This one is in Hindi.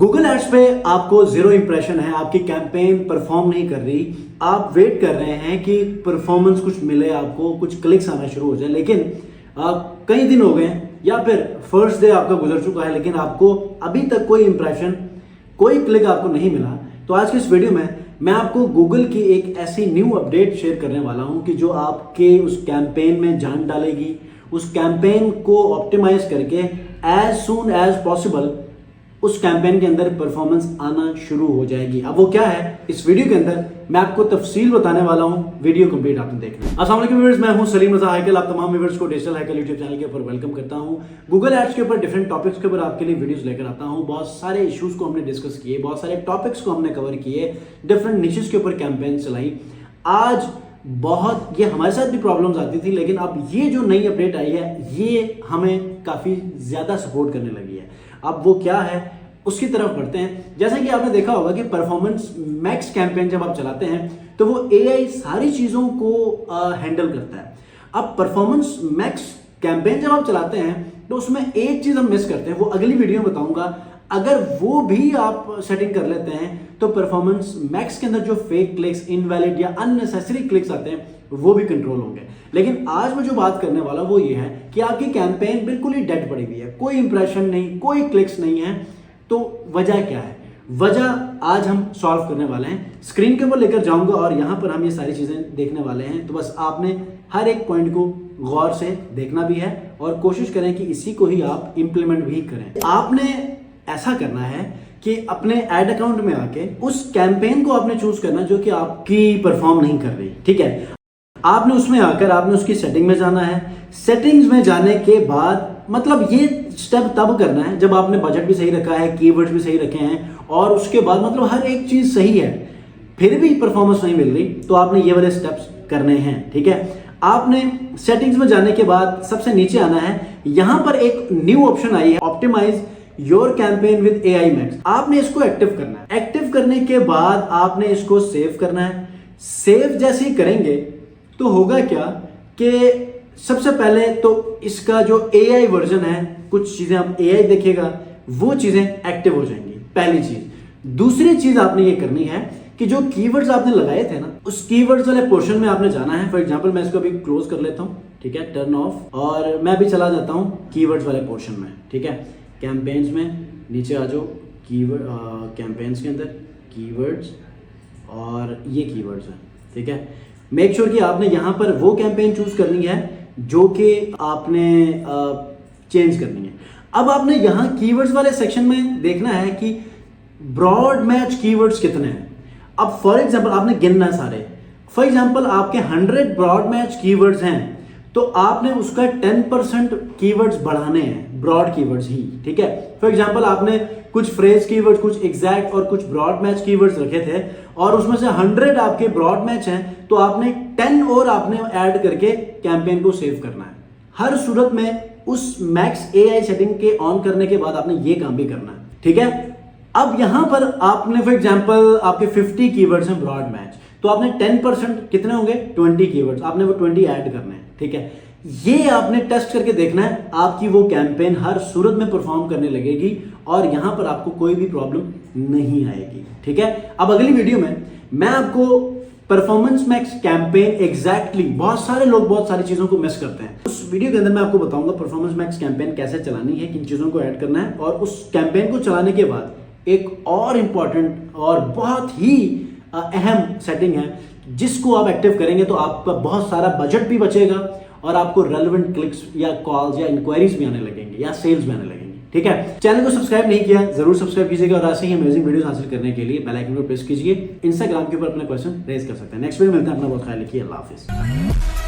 गूगल एड्स पे आपको जीरो इंप्रेशन है, आपकी कैंपेन परफॉर्म नहीं कर रही, आप वेट कर रहे हैं कि परफॉर्मेंस कुछ मिले, आपको कुछ क्लिक्स आना शुरू हो जाए, लेकिन कई दिन हो गए या फिर फर्स्ट डे आपका गुजर चुका है लेकिन आपको अभी तक कोई इंप्रेशन, कोई क्लिक आपको नहीं मिला। तो आज के इस वीडियो में मैं आपको गूगल की एक ऐसी न्यू अपडेट शेयर करने वाला हूं कि जो आपके उस कैंपेन में जान डालेगी, उस कैंपेन को ऑप्टिमाइज करके एज सून एज पॉसिबल उस कैंपेन के अंदर परफॉर्मेंस आना शुरू हो जाएगी। अब वो क्या है, इस वीडियो के अंदर मैं आपको तफसील बताने वाला हूं। वीडियो कंप्लीट आपने देखना है। अस्सलाम वालेकुम व्यूअर्स, मैं हूं सलीम रजा हैकल। आप तमाम व्यूअर्स को डिजिटल हैकल यूट्यूब चैनल के ऊपर वेलकम करता हूं। गूगल एड्स के ऊपर डिफरेंट टॉपिक्स के ऊपर आपके लिए वीडियोस लेकर आता हूं। बहुत सारे इश्यूज को हमने डिस्कस किए, बहुत सारे टॉपिक्स को हमने कवर किए, डिफरेंट निशेस के ऊपर कैंपेन चलाई। आज बहुत ये हमारे साथ भी प्रॉब्लम्स आती थी, लेकिन अब ये जो नई अपडेट आई है ये हमें काफी ज्यादा सपोर्ट करने लगी है। अब वो क्या है उसकी तरफ बढ़ते हैं। जैसा कि आपने देखा होगा कि परफॉर्मेंस मैक्स कैंपेन जब आप चलाते हैं तो वो एआई सारी चीजों को हैंडल करता है। अब परफॉर्मेंस मैक्स कैंपेन जब आप चलाते हैं तो उसमें एक चीज हम मिस करते हैं, वो अगली वीडियो में बताऊंगा। अगर वो भी आप सेटिंग कर लेते हैं तो परफॉर्मेंस मैक्स के अंदर जो फेक क्लिक्स, इनवैलिड या अननेसेसरी क्लिक्स आते हैं वो भी कंट्रोल होंगे। लेकिन आज मैं जो बात करने वाला वो ये है कि आपकी कैंपेन बिल्कुल ही डेड पड़ी हुई है, कोई इंप्रेशन नहीं, कोई क्लिक्स नहीं है। तो वजह क्या है? वजह आज हम सॉल्व करने वाले हैं। स्क्रीन के ऊपर लेकर जाऊंगा और यहां पर हम ये सारी चीजें देखने वाले हैं। तो बस आपने हर एक पॉइंट को गौर से देखना भी है और कोशिश करें कि इसी को ही आप इंप्लीमेंट भी करें। आपने ऐसा करना है कि अपने एड अकाउंट में आके उस कैंपेन को आपने चूज करना जो कि आपकी परफॉर्म नहीं कर रही, ठीक है। आपने उसमें आकर आपने उसकी सेटिंग में जाना है। सेटिंग्स में जाने के बाद मतलब ये स्टेप तब करना है जब आपने बजट भी सही रखा है, कीवर्ड्स भी सही रखे हैं और उसके बाद मतलब हर एक चीज सही है, फिर भी परफॉर्मेंस नहीं मिल रही तो आपने ये वाले स्टेप्स करने हैं, ठीक है। आपने सेटिंग्स में जाने के बाद सबसे नीचे आना है। यहां पर एक न्यू ऑप्शन आई है, optimize your campaign with AI max. आपने इसको एक्टिव करना है। एक्टिव करने के बाद आपने इसको सेव करना है। सेव जैसे ही करेंगे तो होगा क्या कि सबसे पहले तो इसका जो एआई वर्जन है, कुछ चीजें आप एआई देखेगा, वो चीजें एक्टिव हो जाएंगी, पहली चीज। दूसरी चीज आपने ये करनी है कि जो कीवर्ड्स आपने लगाए थे ना, उस कीवर्ड्स वाले पोर्शन में आपने जाना है। फॉर एग्जांपल मैं इसको अभी क्लोज कर लेता हूं, ठीक है, टर्न ऑफ, और मैं भी चला जाता हूं कीवर्ड्स वाले पोर्शन में, ठीक है। कैंपेन्स में नीचे आ जाओ, कीवर्ड कैंपेन्स के अंदर कीवर्ड्स और ये कीवर्ड्स है, ठीक है। मेक श्योर कि आपने यहां पर वो कैंपेन चूज करनी है जो कि आपने चेंज करनी है। अब आपने यहां कीवर्ड्स वाले सेक्शन में देखना है कि ब्रॉड मैच कीवर्ड्स कितने हैं। अब फॉर एग्जांपल आपने गिनना है सारे। फॉर एग्जांपल आपके 100 ब्रॉड मैच कीवर्ड्स हैं तो आपने उसका 10% कीवर्ड्स बढ़ाने हैं, ब्रॉड कीवर्ड्स ही, ठीक है। फॉर एग्जांपल आपने कुछ फ्रेज कीवर्ड्स, कुछ एग्जैक्ट और कुछ ब्रॉड मैच कीवर्ड्स रखे थे और उसमें से 100 आपके ब्रॉड मैच हैं तो आपने 10 और आपने ऐड करके कैंपेन को सेव करना है। हर सूरत में उस मैक्स एआई सेटिंग के ऑन करने के बाद आपने ये काम भी करना है, ठीक है। अब यहां पर आपने फॉर एग्जांपल आपके 50 कीवर्ड्स हैं ब्रॉड मैच, तो आपने 10% कितने होंगे, 20 कीवर्ड्स, आपने वो 20 ऐड करने हैं, ठीक है। ये आपने टेस्ट करके देखना है, आपकी वो कैंपेन हर सूरत में परफॉर्म करने लगेगी और यहां पर आपको कोई भी प्रॉब्लम नहीं आएगी, ठीक है। अब अगली वीडियो में मैं आपको परफॉर्मेंस मैक्स कैंपेन एग्जैक्टली, बहुत सारे लोग बहुत सारी चीजों को मिस करते हैं, उस वीडियो के अंदर मैं आपको बताऊंगा परफॉर्मेंस मैक्स कैंपेन कैसे चलानी है, किन चीजों को ऐड करना है और उस कैंपेन को चलाने के बाद एक और इंपॉर्टेंट और बहुत ही अहम सेटिंग है जिसको आप एक्टिव करेंगे तो आपका बहुत सारा बजट भी बचेगा और आपको रेलेवेंट क्लिक्स या कॉल्स या इंक्वायरीज भी आने लगेंगे या सेल्स भी आने लगेंगे, ठीक है। चैनल को सब्सक्राइब नहीं किया जरूर सब्सक्राइब कीजिएगा और ऐसे ही अमेजिंग वीडियोस हासिल करने के लिए बेल आइकन को प्रेस कीजिए। इंस्टाग्राम के ऊपर अपने क्वेश्चन रेज कर सकते हैं। नेक्स्ट वीडियो मिलते हैं, अपना बहुत ख्याल रखिए, अल्लाह हाफिज।